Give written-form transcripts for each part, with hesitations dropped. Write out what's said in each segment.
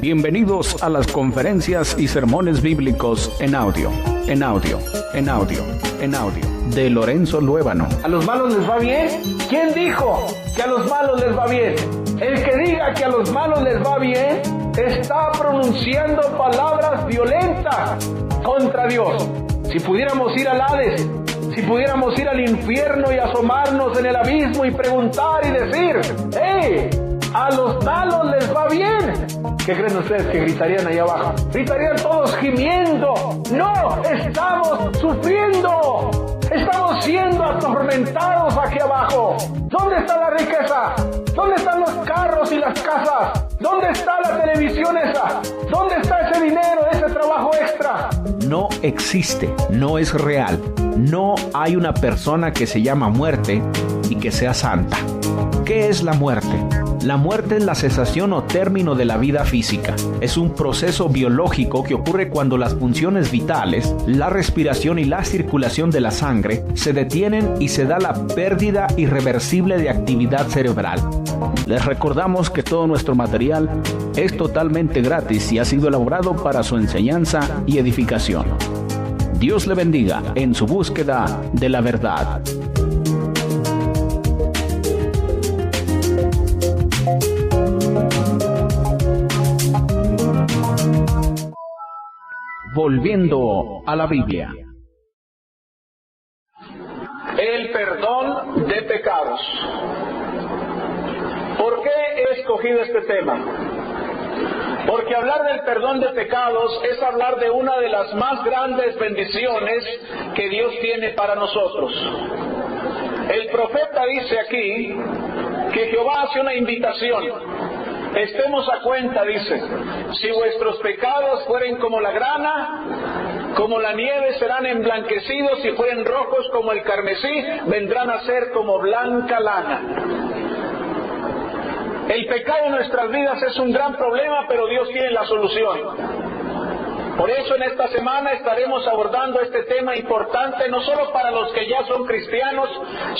Bienvenidos a las conferencias y sermones bíblicos en audio, de Lorenzo Luébano. ¿A los malos les va bien? ¿Quién dijo que a los malos les va bien? El que diga que a los malos les va bien, está pronunciando palabras violentas contra Dios. Si pudiéramos ir al Hades, si pudiéramos ir al infierno y asomarnos en el abismo y preguntar y decir, ¡hey! A los malos les va bien. ¿Qué creen ustedes que gritarían allá abajo? Gritarían todos gimiendo. ¡No! ¡Estamos sufriendo! ¡Estamos siendo atormentados aquí abajo! ¿Dónde está la riqueza? ¿Dónde están los carros y las casas? ¿Dónde está la televisión esa? ¿Dónde está ese dinero, ese trabajo extra? No existe, no es real. No hay una persona que se llama muerte y que sea santa. ¿Qué es la muerte? La muerte es la cesación o término de la vida física. Es un proceso biológico que ocurre cuando las funciones vitales, la respiración y la circulación de la sangre se detienen y se da la pérdida irreversible de actividad cerebral. Les recordamos que todo nuestro material es totalmente gratis y ha sido elaborado para su enseñanza y edificación. Dios le bendiga en su búsqueda de la verdad. Volviendo a la Biblia. El perdón de pecados. ¿Por qué he escogido este tema? Porque hablar del perdón de pecados es hablar de una de las más grandes bendiciones que Dios tiene para nosotros. El profeta dice aquí que Jehová hace una invitación. Estemos a cuenta, dice, si vuestros pecados fueren como la grana, como la nieve serán emblanquecidos, si fueren rojos como el carmesí, vendrán a ser como blanca lana. El pecado en nuestras vidas es un gran problema, pero Dios tiene la solución. Por eso en esta semana estaremos abordando este tema importante, no solo para los que ya son cristianos,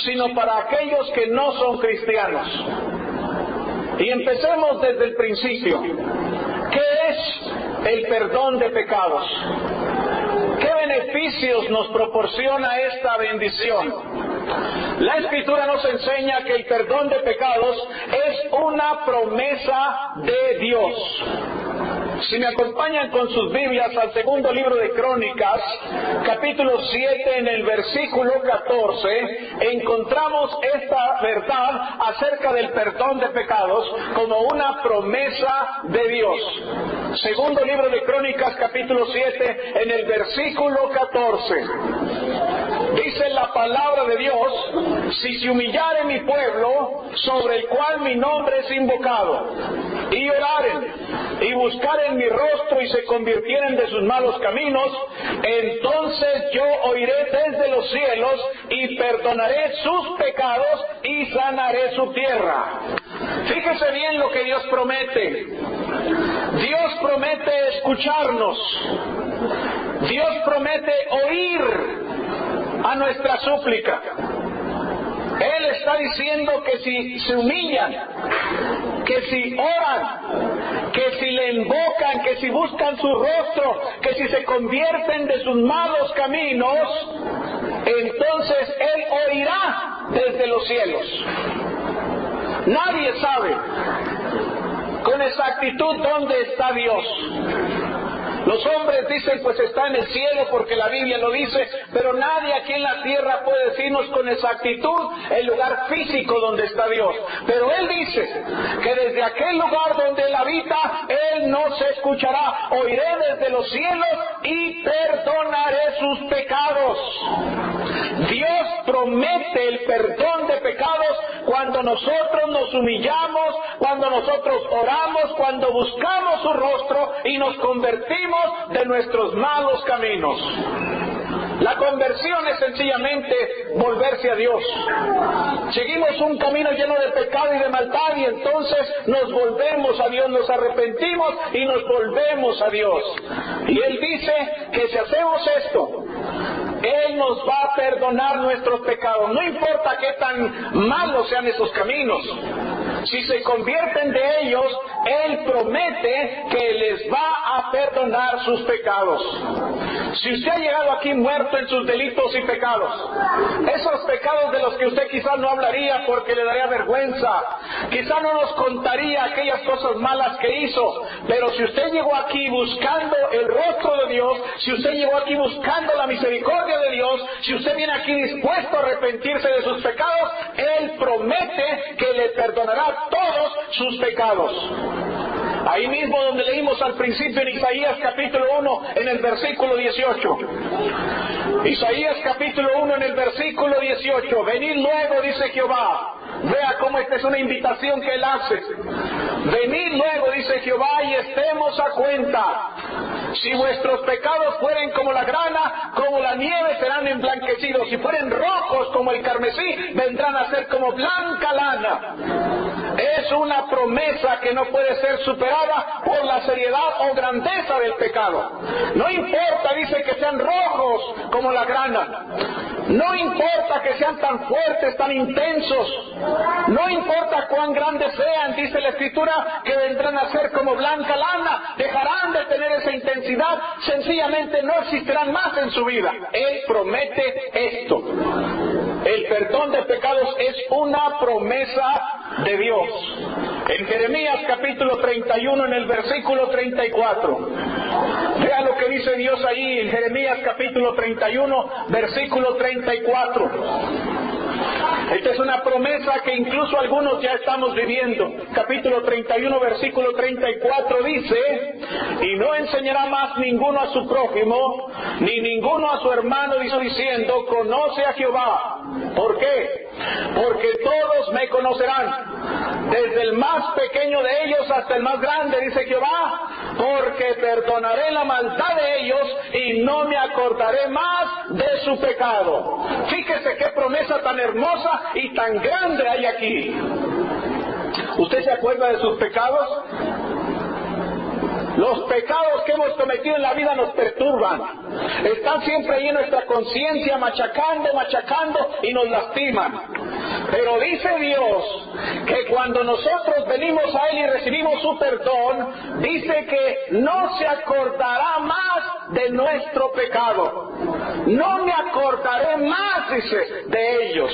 sino para aquellos que no son cristianos. Y empecemos desde el principio. ¿Qué es el perdón de pecados? ¿Qué beneficios nos proporciona esta bendición? La Escritura nos enseña que el perdón de pecados es una promesa de Dios. Si me acompañan con sus Biblias al segundo libro de Crónicas, capítulo 7, en el versículo 14, encontramos esta verdad acerca del perdón de pecados como una promesa de Dios. Segundo libro de Crónicas, capítulo 7, en el versículo 14. Dice la palabra de Dios, si se humillare mi pueblo, sobre el cual mi nombre es invocado, y oraren, y buscaren mi rostro, y se convirtieren de sus malos caminos, entonces yo oiré desde los cielos, y perdonaré sus pecados, y sanaré su tierra. Fíjese bien lo que Dios promete. Dios promete escucharnos. Dios promete oír a nuestra súplica. Él está diciendo que si se humillan, que si oran, que si le invocan, que si buscan su rostro, que si se convierten de sus malos caminos, entonces Él oirá desde los cielos. Nadie sabe con exactitud dónde está Dios. Los hombres dicen, pues está en el cielo porque la Biblia lo dice, pero nadie aquí en la tierra puede decirnos con exactitud el lugar físico donde está Dios. Pero Él dice que desde aquel lugar donde Él habita, Él nos escuchará. Oiré desde los cielos y perdonaré sus pecados. Dios promete el perdón de pecados cuando nosotros nos humillamos, cuando nosotros oramos, cuando buscamos su rostro y nos convertimos de nuestros malos caminos. La conversión es sencillamente volverse a Dios. Seguimos un camino lleno de pecado y de maldad y entonces nos volvemos a Dios, nos arrepentimos y nos volvemos a Dios. Y Él dice que si hacemos esto, Él nos va a perdonar nuestros pecados. No importa qué tan malos sean esos caminos. Si se convierten de ellos, Él promete que les va a perdonar sus pecados. Si usted ha llegado aquí muerto en sus delitos y pecados, esos pecados de los que usted quizás no hablaría porque le daría vergüenza, quizás no nos contaría aquellas cosas malas que hizo, pero si usted llegó aquí buscando el rostro de Dios, si usted llegó aquí buscando la misericordia de Dios, si usted viene aquí dispuesto a arrepentirse de sus pecados, Él promete que le perdonará todos sus pecados. Ahí mismo donde leímos al principio en Isaías capítulo 1 en el versículo 18. Isaías capítulo 1 en el versículo 18. Venid luego, dice Jehová. Vea cómo esta es una invitación que Él hace. Venid luego, dice Jehová, y estemos a cuenta. Si vuestros pecados fueren como la grana, como la nieve serán emblanquecidos. Si fueren rojos como el carmesí, vendrán a ser como blanca lana. Es una promesa que no puede ser superada por la seriedad o grandeza del pecado. No importa, dice, que sean rojos como la grana. No importa que sean tan fuertes, tan intensos. No importa cuán grandes sean, dice la Escritura, que vendrán a ser como blanca lana. Dejarán de tener esa intensidad, sencillamente no existirán más en su vida. Él promete esto. El perdón de pecados es una promesa de Dios. En Jeremías capítulo 31, en el versículo 34. Vea lo que dice Dios ahí en Jeremías capítulo 31, versículo 34. Esta es una promesa que incluso algunos ya estamos viviendo. Capítulo 31, versículo 34 dice: y no enseñará más ninguno a su prójimo, ni ninguno a su hermano, diciendo, conoce a Jehová. ¿Por qué? Porque todos me conocerán, desde el más pequeño de ellos hasta el más grande, dice Jehová, porque perdonaré la maldad de ellos y no me acordaré más de su pecado. Fíjese qué promesa tan hermosa y tan grande hay aquí. ¿Usted se acuerda de sus pecados? Los pecados que hemos cometido en la vida nos perturban. Están siempre ahí en nuestra conciencia, machacando y nos lastiman. Pero dice Dios que cuando nosotros venimos a Él y recibimos su perdón, dice que no se acordará más de nuestro pecado. No me acordaré más, dice, de ellos.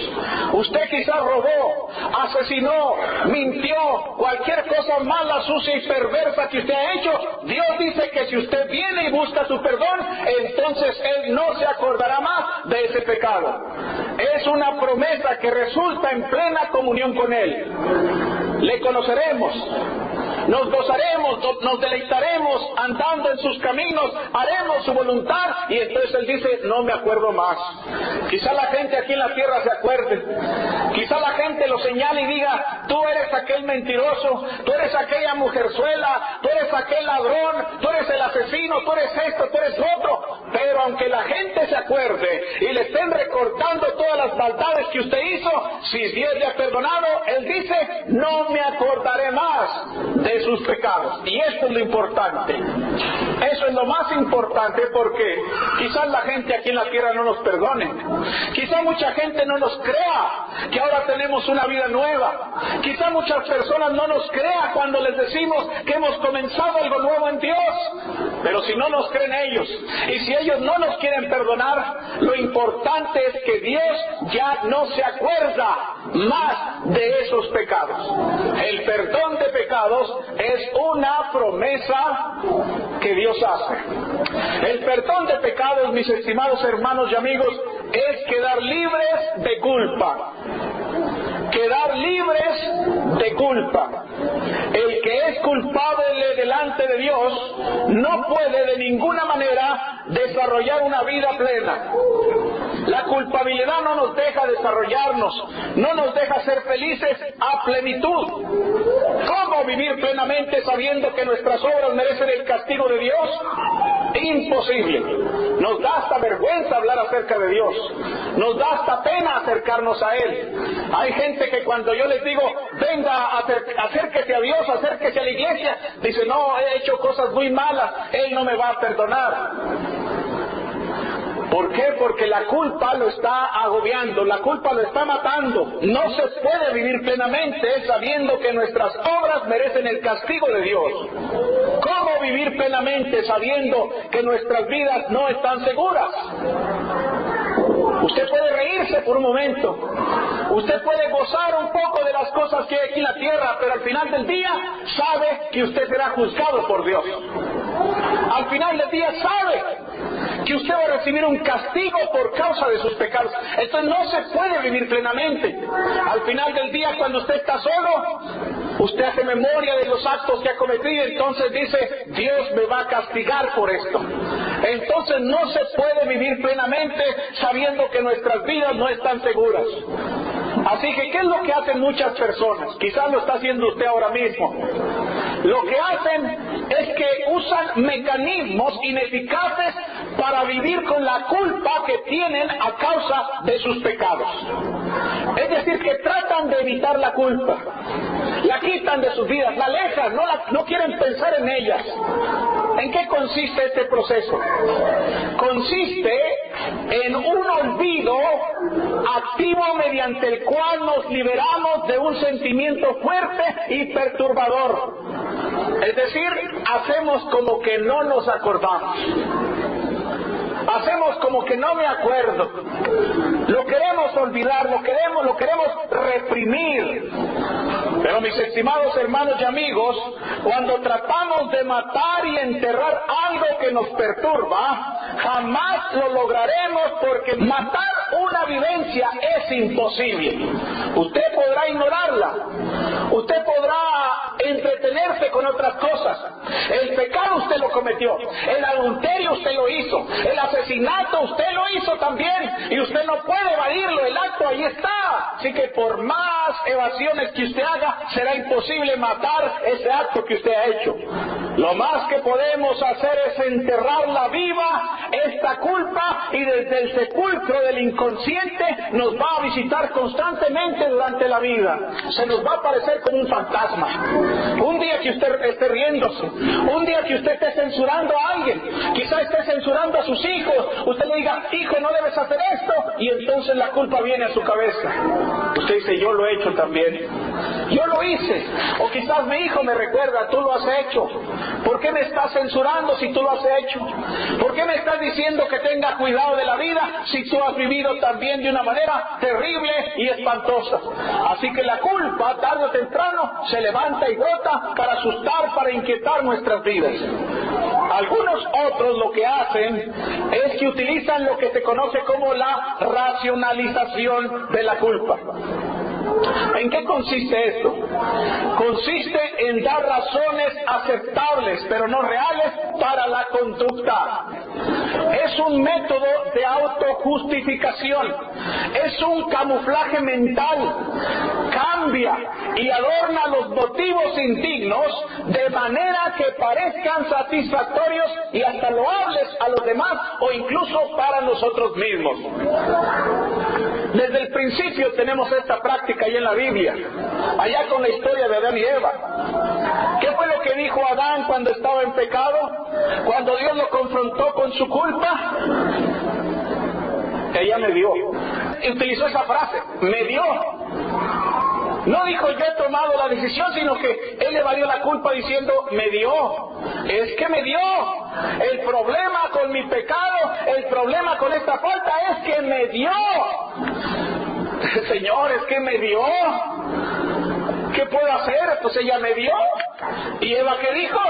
Usted quizás robó, asesinó, mintió, cualquier cosa mala, sucia y perversa que usted ha hecho. Dios dice que si usted viene y busca su perdón, entonces Él no se acordará más de ese pecado. Es una promesa que resulta en plena comunión con Él. Le conoceremos, nos gozaremos, nos deleitaremos andando en sus caminos, haremos su voluntad, y entonces Él dice, no me acuerdo más. Quizá la gente aquí en la tierra se acuerde, quizá la gente lo señale y diga, tú eres aquel mentiroso, tú eres aquella mujerzuela, tú eres aquel ladrón, tú eres el asesino, tú eres esto, tú eres lo otro. Pero aunque la gente se acuerde y le estén recordando todas las maldades que usted hizo, si Dios le ha perdonado, Él dice, no me acordaré más de sus pecados. Y esto es lo importante. Eso es lo más importante, porque quizás la gente aquí en la tierra no nos perdone. Quizás mucha gente no nos crea que ahora tenemos una vida nueva. Quizás muchas personas no nos crean cuando les decimos que hemos comenzado algo nuevo en Dios. Pero si no nos creen ellos, y si ellos no nos quieren perdonar, lo importante es que Dios ya no se acuerda más de esos pecados. El perdón de pecados es una promesa que Dios hace. El perdón de pecados, mis estimados hermanos y amigos, es quedar libres de culpa. Quedar libres de culpa. El que es culpable delante de Dios no puede de ninguna manera desarrollar una vida plena. La culpabilidad no nos deja desarrollarnos, no nos deja ser felices a plenitud. ¿Cómo vivir plenamente sabiendo que nuestras obras merecen el castigo de Dios? Imposible. Nos da hasta vergüenza hablar acerca de Dios. Nos da hasta pena acercarnos a Él. Hay gente que cuando yo les digo, venga, acérquese a Dios, acérquese a la iglesia, dice, no, he hecho cosas muy malas, Él no me va a perdonar. ¿Por qué? Porque la culpa lo está agobiando, la culpa lo está matando. No se puede vivir plenamente sabiendo que nuestras obras merecen el castigo de Dios. ¿Cómo vivir plenamente sabiendo que nuestras vidas no están seguras? Usted puede reírse por un momento, usted puede gozar un poco de las cosas que hay aquí en la tierra, pero al final del día sabe que usted será juzgado por Dios. Al final del día sabe que usted va a recibir un castigo por causa de sus pecados. Entonces no se puede vivir plenamente. Al final del día, cuando usted está solo, usted hace memoria de los actos que ha cometido y entonces dice, Dios me va a castigar por esto. Entonces no se puede vivir plenamente sabiendo que nuestras vidas no están seguras. Así que, ¿qué es lo que hacen muchas personas? Quizás lo está haciendo usted ahora mismo. Lo que hacen es que usan mecanismos ineficaces para vivir con la culpa que tienen a causa de sus pecados. Es decir, que tratan de evitar la culpa. La quitan de sus vidas, la alejan, no quieren pensar en ellas. ¿En qué consiste este proceso? Consiste en un olvido activo mediante el cual nos liberamos de un sentimiento fuerte y perturbador. Es decir, hacemos como que no nos acordamos. Hacemos como que no me acuerdo. Lo queremos olvidar, lo queremos reprimir. Pero mis estimados hermanos y amigos, cuando tratamos de matar y enterrar algo que nos perturba, jamás lo lograremos, porque matar una vivencia es imposible. Usted podrá ignorarla, usted podrá entretenerse con otras cosas. El pecado usted lo cometió, el adulterio usted lo hizo, el asesinato usted lo hizo también, y usted no puede evadirlo, el acto ahí está. Así que por más evasiones que usted haga, será imposible matar ese acto que usted ha hecho. Lo más que podemos hacer es enterrarla viva, esta culpa, y desde el sepulcro del inconsciente nos va a visitar constantemente durante la vida. Se nos va a aparecer como un fantasma. Un día que usted esté riéndose, un día que usted esté censurando a alguien, quizá esté censurando a sus hijos, usted le diga, hijo, no debes hacer esto, y entonces la culpa viene a su cabeza. Usted dice, yo lo he hecho también, yo lo hice. O quizás mi hijo me recuerda, tú lo has hecho. ¿Por qué me estás censurando si tú lo has hecho? ¿Por qué me estás diciendo que tenga cuidado de la vida si tú has vivido también de una manera terrible y espantosa? Así que la culpa, tarde o temprano, se levanta y brota para asustar, para inquietar nuestras vidas. Algunos otros lo que hacen es que utilizan lo que se conoce como la racionalización de la culpa. ¿En qué consiste esto? Consiste en dar razones aceptables, pero no reales, para la conducta. Es un método de autojustificación, es un camuflaje mental. Cambia y adorna los motivos indignos de manera que parezcan satisfactorios y hasta loables a los demás o incluso para nosotros mismos. Desde el principio tenemos esta práctica ahí en la Biblia, allá con la historia de Adán y Eva. ¿Qué fue lo que dijo Adán cuando estaba en pecado? Cuando Dios lo confrontó con su culpa, ella me dio. Utilizó esa frase, me dio. No dijo yo he tomado la decisión, sino que él evadió la culpa diciendo me dio. Es que me dio. El problema con mi pecado, el problema con esta falta es que me dio. Señor, es que me dio. ¿Qué puedo hacer? Pues ella me dio. ¿Y Eva qué dijo?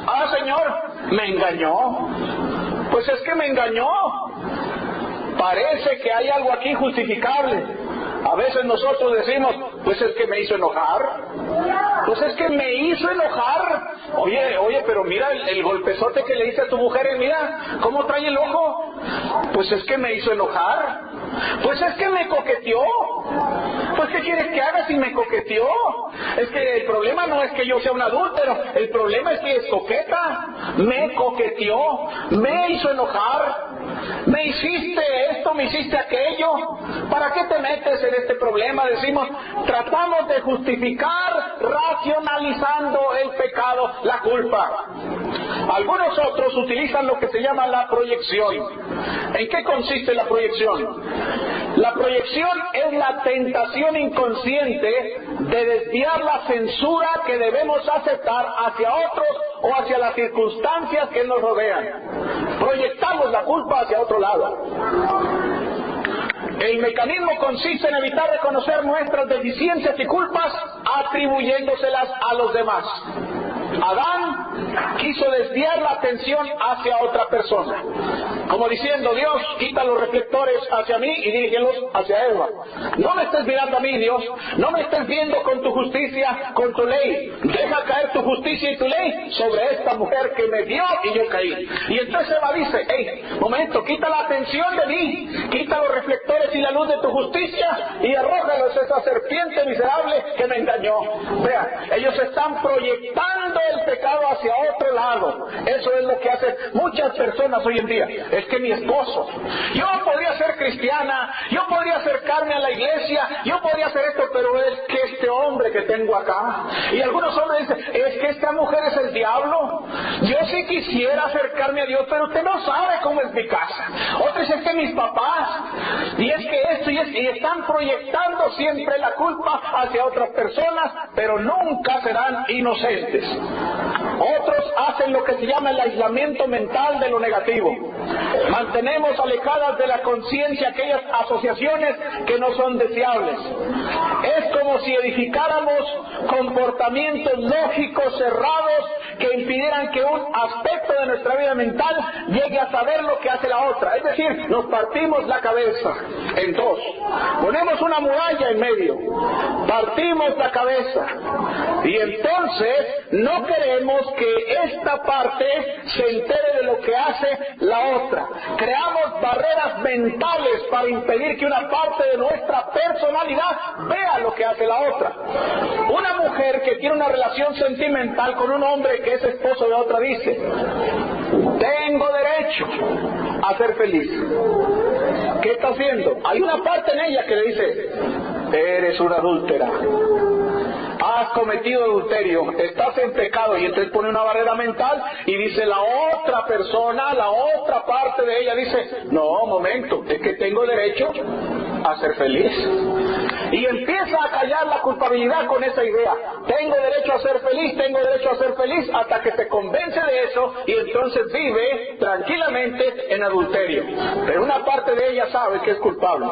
Ah, Señor, me engañó. Pues es que me engañó. Parece que hay algo aquí justificable. A veces nosotros decimos, pues es que me hizo enojar. Pues es que me hizo enojar. Oye, pero mira el golpezote que le hice a tu mujer y mira cómo trae el ojo. Pues es que me hizo enojar. Pues es que me coqueteó. Pues ¿qué quieres que haga si me coqueteó? Es que el problema no es que yo sea un adúltero, el problema es que es coqueta. Me coqueteó, me hizo enojar. Me hiciste esto, me hiciste aquello. ¿Para qué te metes en este problema? Decimos, tratamos de justificar racionalizando el pecado, la culpa. Algunos otros utilizan lo que se llama la proyección. ¿En qué consiste la proyección? La proyección es la tentación inconsciente de desviar la censura que debemos aceptar hacia otros o hacia las circunstancias que nos rodean. Proyectamos la culpa hacia otro lado. El mecanismo consiste en evitar reconocer nuestras deficiencias y culpas atribuyéndoselas a los demás. Adán quiso desviar la atención hacia otra persona, como diciendo, Dios, quita los reflectores hacia mí y dirígelos hacia Eva. No me estés mirando a mí, Dios, no me estés viendo con tu justicia, con tu ley. Deja caer tu justicia y tu ley sobre esta mujer que me dio y yo caí. Y entonces Eva dice, hey, momento, quita la atención de mí, quita los reflectores y la luz de tu justicia y arrójalos a esa serpiente miserable que me engañó. Vean, ellos están proyectando el pecado hacia otro lado. Eso es lo que hacen muchas personas hoy en día. Es que mi esposo, yo podría ser cristiana, yo podría acercarme a la iglesia, yo podría hacer esto, pero es que este hombre que tengo acá, y algunos hombres dicen, es que esta mujer es el diablo. Yo sí quisiera acercarme a Dios, pero usted no sabe cómo es mi casa. Otros es que mis papás, y es que esto y están proyectando siempre la culpa hacia otras personas, pero nunca serán inocentes. Otros hacen lo que se llama el aislamiento mental de lo negativo. Mantenemos alejadas de la conciencia aquellas asociaciones que no son deseables. Es como si edificáramos comportamientos lógicos cerrados que impidieran que un aspecto de nuestra vida mental llegue a saber lo que hace la otra. Es decir, nos partimos la cabeza en dos. Ponemos una muralla en medio. Partimos la cabeza. Y entonces no queremos que esta parte se entere de lo que hace la otra. Creamos barreras mentales para impedir que una parte de nuestra personalidad vea lo que hace la otra. Una mujer que tiene una relación sentimental con un hombre que es esposo de otra dice, tengo derecho a ser feliz. ¿Qué está haciendo? Hay una parte en ella que le dice, eres una adúltera, has cometido adulterio, estás en pecado, y entonces pone una barrera mental y dice la otra persona, la otra parte de ella dice, no, momento, es que tengo derecho a ser feliz. Y empieza a callar la culpabilidad con esa idea. Tengo derecho a ser feliz, tengo derecho a ser feliz, hasta que se convence de eso y entonces vive tranquilamente en adulterio. Pero una parte de ella sabe que es culpable.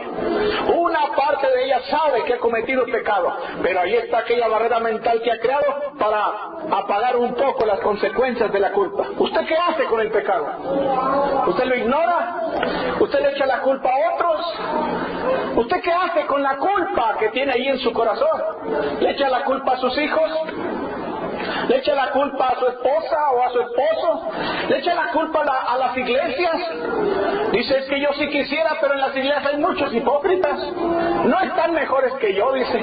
Una parte de ella sabe que ha cometido pecado. Pero ahí está aquella barrera mental que ha creado para apagar un poco las consecuencias de la culpa. ¿Usted qué hace con el pecado? ¿Usted lo ignora? ¿Usted le echa la culpa a otros? ¿Usted qué hace con la culpa que tiene ahí en su corazón? ¿Le echa la culpa a sus hijos? ¿Le echa la culpa a su esposa o a su esposo? ¿Le echa la culpa a las iglesias? Dice, es que yo sí quisiera, pero en las iglesias hay muchos hipócritas. No están mejores que yo, dice.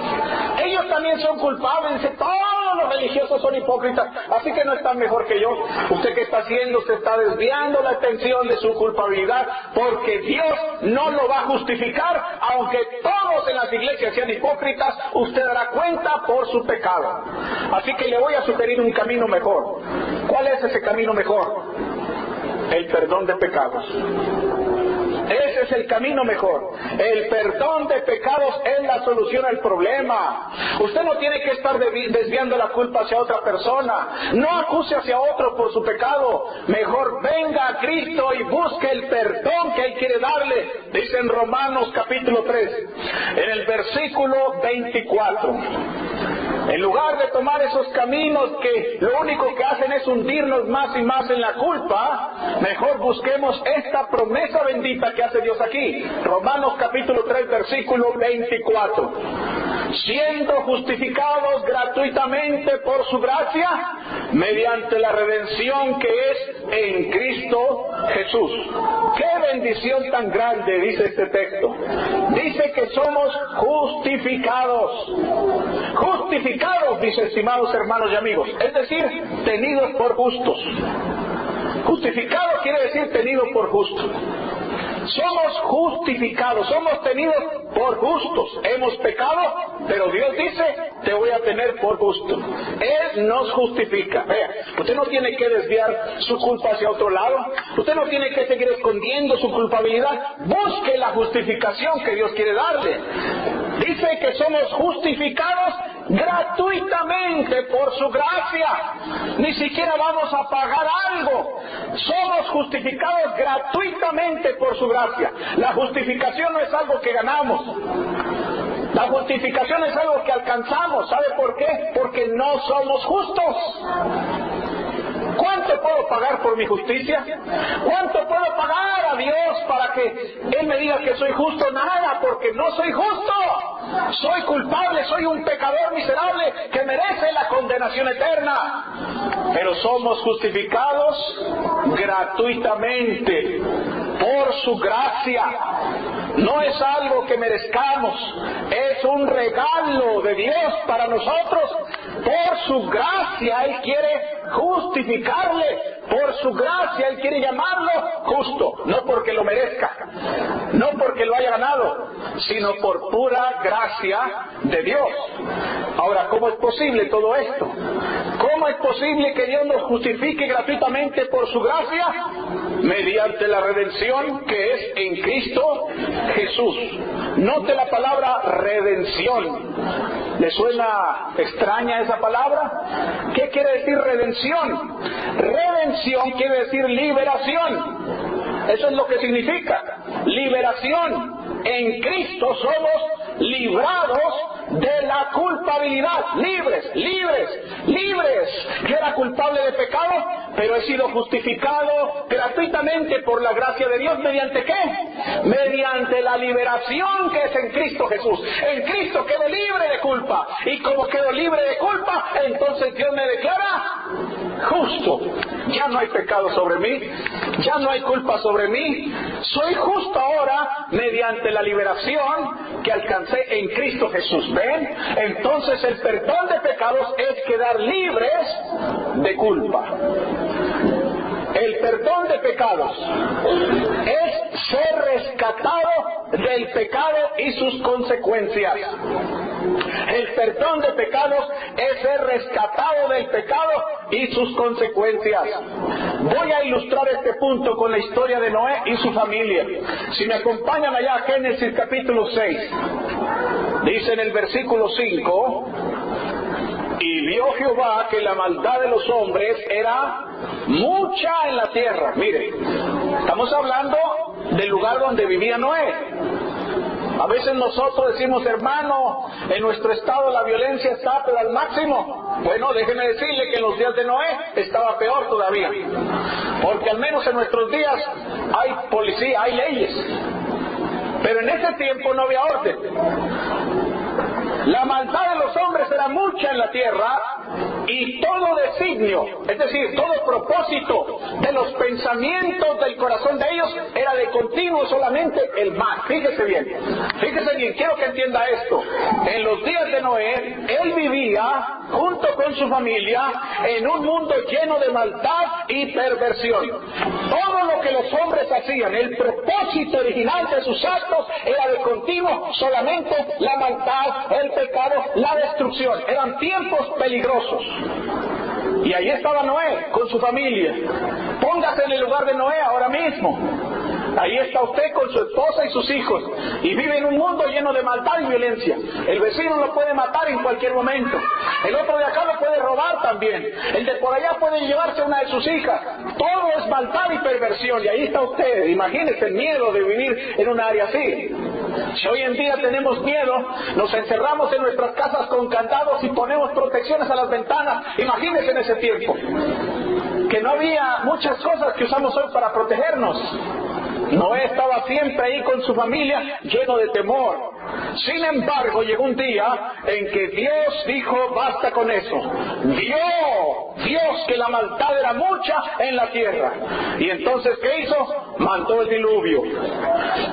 Ellos también son culpables, dice, todos los religiosos son hipócritas, así que no están mejor que yo. ¿Usted qué está haciendo? Usted está desviando la atención de su culpabilidad, porque Dios no lo va a justificar, aunque todos en las iglesias sean hipócritas, usted dará cuenta por su pecado. Así que le voy a sugerir un camino mejor. ¿Cuál es ese camino mejor? El perdón de pecados. Ese es el camino mejor. El perdón de pecados es la solución al problema. Usted no tiene que estar desviando la culpa hacia otra persona. No acuse hacia otro por su pecado. Mejor venga a Cristo y busque el perdón que Él quiere darle. Dice en Romanos capítulo 3, en el versículo 24. En lugar de tomar esos caminos que lo único que hacen es hundirnos más y más en la culpa, mejor busquemos esta promesa bendita que hace Dios aquí. Romanos capítulo 3, versículo 24. Siendo justificados gratuitamente por su gracia, mediante la redención que es en Cristo Jesús. ¡Qué bendición tan grande! Dice este texto. Dice que somos justificados. Justificados, dice, estimados hermanos y amigos. Es decir, tenidos por justos. Justificado quiere decir tenido por justo. Somos justificados, somos tenidos por justos. Hemos pecado, pero Dios dice, te voy a tener por justo. Él nos justifica. Vea, usted no tiene que desviar su culpa hacia otro lado. Usted no tiene que seguir escondiendo su culpabilidad. Busque la justificación que Dios quiere darle. Dice que somos justificados gratuitamente por su gracia. Ni siquiera vamos a pagar algo. Somos justificados gratuitamente por su gracia. La justificación no es algo que ganamos. La justificación es algo que alcanzamos. ¿Sabe por qué? Porque no somos justos. ¿Cuánto puedo pagar por mi justicia? ¿Cuánto puedo pagar a Dios para que Él me diga que soy justo? Nada, porque no soy justo. Soy culpable, soy un pecador miserable que merece la condenación eterna. Pero somos justificados gratuitamente por su gracia. No es algo que merezcamos, es un regalo de Dios para nosotros. Por su gracia Él quiere justificarle, por su gracia Él quiere llamarlo justo, no porque lo merezca, no porque lo haya ganado, sino por pura gracia de Dios. Ahora, ¿cómo es posible todo esto? ¿Cómo es posible que Dios nos justifique gratuitamente por su gracia? Mediante la redención que es en Cristo Jesús. Note la palabra redención. ¿Le suena extraña esa palabra? ¿Qué quiere decir redención? Redención quiere decir liberación. Eso es lo que significa. Liberación. En Cristo somos librados de la culpabilidad. Libres, libres, libres. Yo era culpable de pecado, pero he sido justificado gratuitamente por la gracia de Dios. ¿Mediante qué? Mediante la liberación que es en Cristo Jesús. En Cristo quedo libre de culpa. Y como quedo libre de culpa, entonces Dios me declara justo. Ya no hay pecado sobre mí, ya no hay culpa sobre mí. Soy justo ahora mediante la liberación que alcancé en Cristo Jesús. ¿Ven? Entonces el perdón de pecados es quedar libres de culpa. El perdón de pecados es ser rescatado del pecado y sus consecuencias. El perdón de pecados es ser rescatado del pecado y sus consecuencias. Voy a ilustrar este punto con la historia de Noé y su familia. Si me acompañan allá a Génesis capítulo 6, dice en el versículo 5: y vio Jehová que la maldad de los hombres era mucha en la tierra. Mire, estamos hablando del lugar donde vivía Noé. A veces nosotros decimos, hermano, en nuestro estado la violencia está pero al máximo. Bueno, déjeme decirle que en los días de Noé estaba peor todavía. Porque al menos en nuestros días hay policía, hay leyes. Pero en ese tiempo no había orden. La maldad de los hombres era mucha en la tierra, y todo designio, es decir, todo propósito de los pensamientos del corazón de ellos era de continuo solamente el mal. Fíjese bien, quiero que entienda esto. En los días de Noé, él vivía junto con su familia en un mundo lleno de maldad y perversión. Todo lo que los hombres hacían, el propósito original de sus actos era de continuo solamente la maldad, el pecado, la destrucción. Eran tiempos peligrosos. Y ahí estaba Noé con su familia. Póngase en el lugar de Noé ahora mismo. Ahí está usted con su esposa y sus hijos, y vive en un mundo lleno de maldad y violencia. El vecino lo puede matar en cualquier momento. El otro de acá lo puede robar también. El de por allá puede llevarse a una de sus hijas. Todo es maldad y perversión. Y ahí está usted. Imagínese el miedo de vivir en un área así. Si hoy en día tenemos miedo, nos encerramos en nuestras casas con candados y ponemos protecciones a las ventanas. Imagínese en ese tiempo que no había muchas cosas que usamos hoy para protegernos. Noé estaba siempre ahí con su familia, lleno de temor. Sin embargo, llegó un día en que Dios dijo, basta con eso. Vio Dios que la maldad era mucha en la tierra. Y entonces, ¿qué hizo? Mandó el diluvio.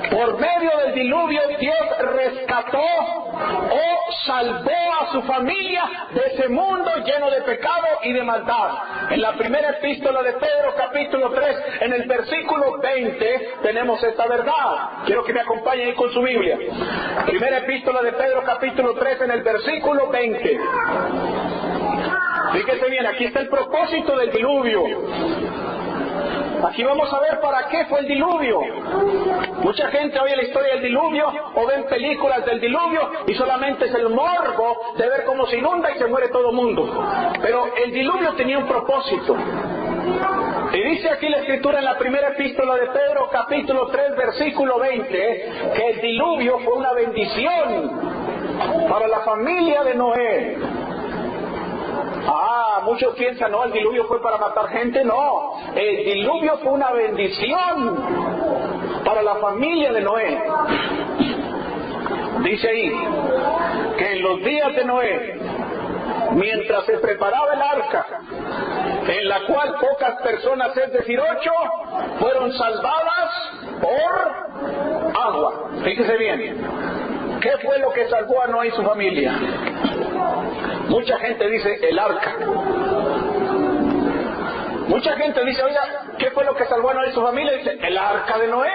Por medio del diluvio, Dios rescató o salvó a su familia de ese mundo lleno de pecado y de maldad. En la primera epístola de Pedro, capítulo 3, en el versículo 20, tenemos esta verdad. Quiero que me acompañen ahí con su Biblia. Primera epístola de Pedro, capítulo 3, en el versículo 20. Fíjese bien, aquí está el propósito del diluvio. Aquí vamos a ver para qué fue el diluvio. Mucha gente oye la historia del diluvio o ven películas del diluvio y solamente es el morbo de ver cómo se inunda y se muere todo el mundo. Pero el diluvio tenía un propósito. Y dice aquí la escritura en la primera epístola de Pedro, capítulo 3, versículo 20, que el diluvio fue una bendición para la familia de Noé. Muchos piensan, no, el diluvio fue para matar gente. No, el diluvio fue una bendición para la familia de Noé. Dice ahí que en los días de Noé, mientras se preparaba el arca, en la cual pocas personas, es decir, 8, fueron salvadas por agua. Fíjese bien, ¿qué fue lo que salvó a Noé y su familia? Mucha gente dice el arca. Mucha gente dice, oiga, ¿qué fue lo que salvó a Noé y su familia? Dice, el arca de Noé.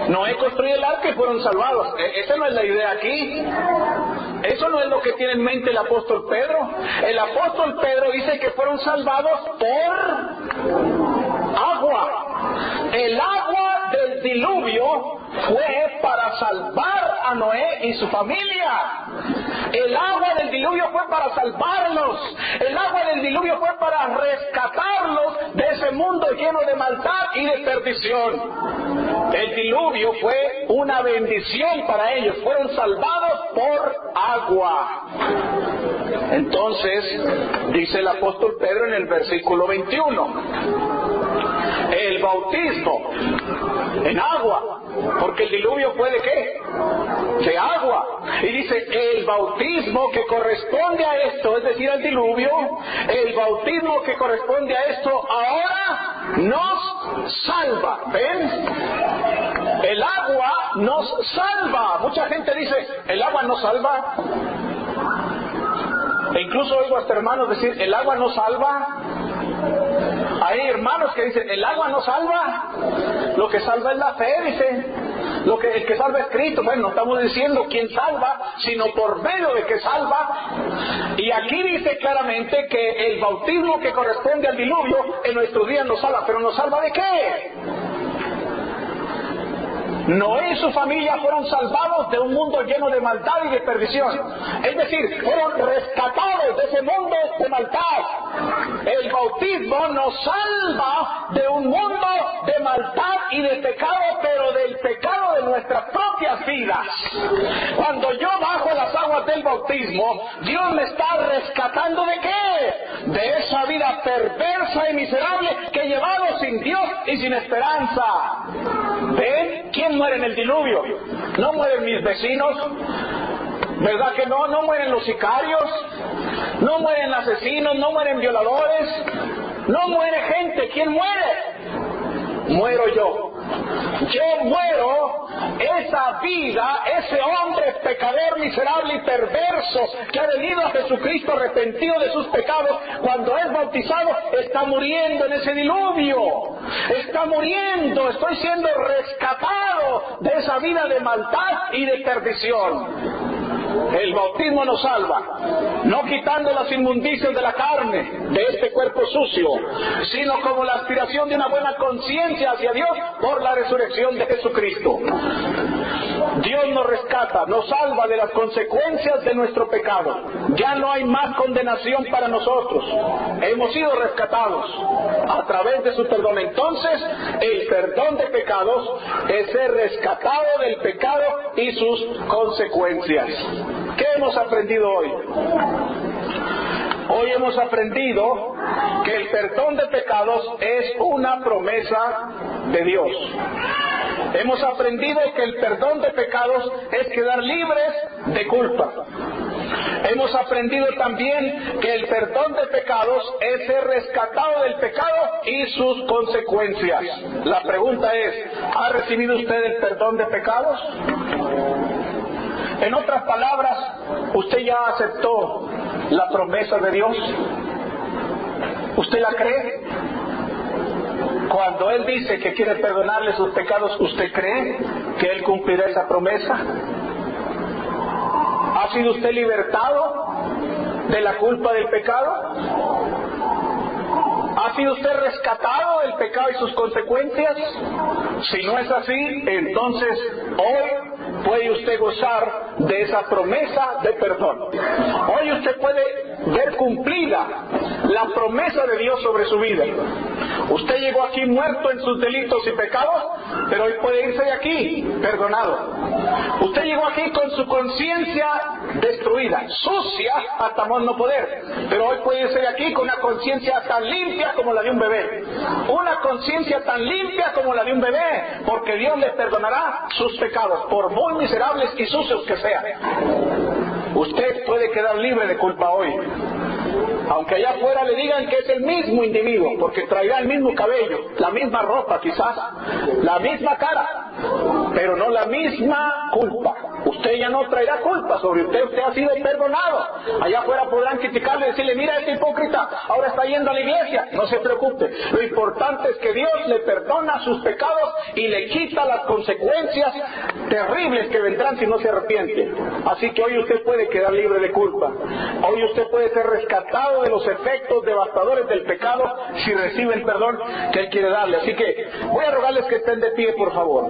Noé construyó el arca y fueron salvados. Esa no es la idea aquí. Eso no es lo que tiene en mente el apóstol Pedro. El apóstol Pedro dice que fueron salvados por agua. El agua del diluvio fue para salvar a Noé y su familia. El agua del diluvio fue para salvarlos. El agua del diluvio fue para rescatarlos de ese mundo lleno de maldad y de perdición. El diluvio fue una bendición para ellos. Fueron salvados por agua. Entonces, dice el apóstol Pedro en el versículo 21, el bautismo en agua, porque el diluvio fue ¿de qué? De agua. Y dice, el bautismo que corresponde a esto, es decir, al diluvio, el bautismo que corresponde a esto ahora nos salva. ¿Ven? El agua nos salva. Mucha gente dice, el agua no salva. E incluso oigo hasta hermanos decir, el agua no salva. Hay hermanos que dicen, el agua no salva. Lo que salva es la fe, dice. El que salva es Cristo. Bueno, no estamos diciendo quién salva, sino por medio de que salva. Y aquí dice claramente que el bautismo que corresponde al diluvio en nuestros días nos salva. ¿Pero nos salva de qué? Noé y su familia fueron salvados de un mundo lleno de maldad y de perdición. Es decir, fueron rescatados de ese mundo de maldad. El bautismo nos salva de un mundo de maldad y de pecado, pero del pecado de nuestras propias vidas. Cuando yo bajo las aguas del bautismo, Dios me está rescatando ¿de qué? De esa vida perversa y miserable que he llevado sin Dios y sin esperanza. ¿Ven? ¿Quién muere en el diluvio? No mueren mis vecinos, ¿verdad que no? No mueren los sicarios, no mueren asesinos, no mueren violadores, no muere gente. ¿Quién muere? Muero yo. Yo muero esa vida, ese hombre pecador, miserable y perverso que ha venido a Jesucristo arrepentido de sus pecados. Cuando es bautizado, está muriendo en ese diluvio. Está muriendo, estoy siendo rescatado de esa vida de maldad y de perdición. El bautismo nos salva, no quitando las inmundicias de la carne, de este cuerpo sucio, sino como la aspiración de una buena conciencia hacia Dios por la resurrección de Jesucristo. Dios nos rescata, nos salva de las consecuencias de nuestro pecado. Ya no hay más condenación para nosotros. Hemos sido rescatados a través de su perdón. Entonces, el perdón de pecados es ser rescatado del pecado y sus consecuencias. ¿Qué hemos aprendido hoy? Hoy hemos aprendido que el perdón de pecados es una promesa de Dios. Hemos aprendido que el perdón de pecados es quedar libres de culpa. Hemos aprendido también que el perdón de pecados es ser rescatado del pecado y sus consecuencias. La pregunta es, ¿ha recibido usted el perdón de pecados? En otras palabras, ¿usted ya aceptó la promesa de Dios? ¿Usted la cree? Cuando Él dice que quiere perdonarle sus pecados, ¿usted cree que Él cumplirá esa promesa? ¿Ha sido usted libertado de la culpa del pecado? ¿Ha sido usted rescatado del pecado y sus consecuencias? Si no es así, entonces hoy puede usted gozar de esa promesa de perdón. Hoy usted puede ver cumplida la promesa de Dios sobre su vida. Usted llegó aquí muerto en sus delitos y pecados, pero hoy puede irse de aquí perdonado. Usted llegó aquí con su conciencia destruida, sucia hasta más no poder, pero hoy puede irse de aquí con una conciencia tan limpia como la de un bebé. Una conciencia tan limpia como la de un bebé, porque Dios le perdonará sus pecados, por muy miserables y sucios que sean. Usted puede quedar libre de culpa hoy. Aunque allá afuera le digan que es el mismo individuo, porque traerá el mismo cabello, la misma ropa quizás, la misma cara, pero no la misma culpa. Usted ya no traerá culpa sobre usted, usted ha sido perdonado. Allá afuera podrán criticarle y decirle, mira este hipócrita, ahora está yendo a la iglesia. No se preocupe, lo importante es que Dios le perdona sus pecados y le quita las consecuencias terribles que vendrán si no se arrepiente. Así que hoy usted puede quedar libre de culpa. Hoy usted puede ser rescatado de los efectos devastadores del pecado si recibe el perdón que Él quiere darle. Así que voy a rogarles que estén de pie, por favor.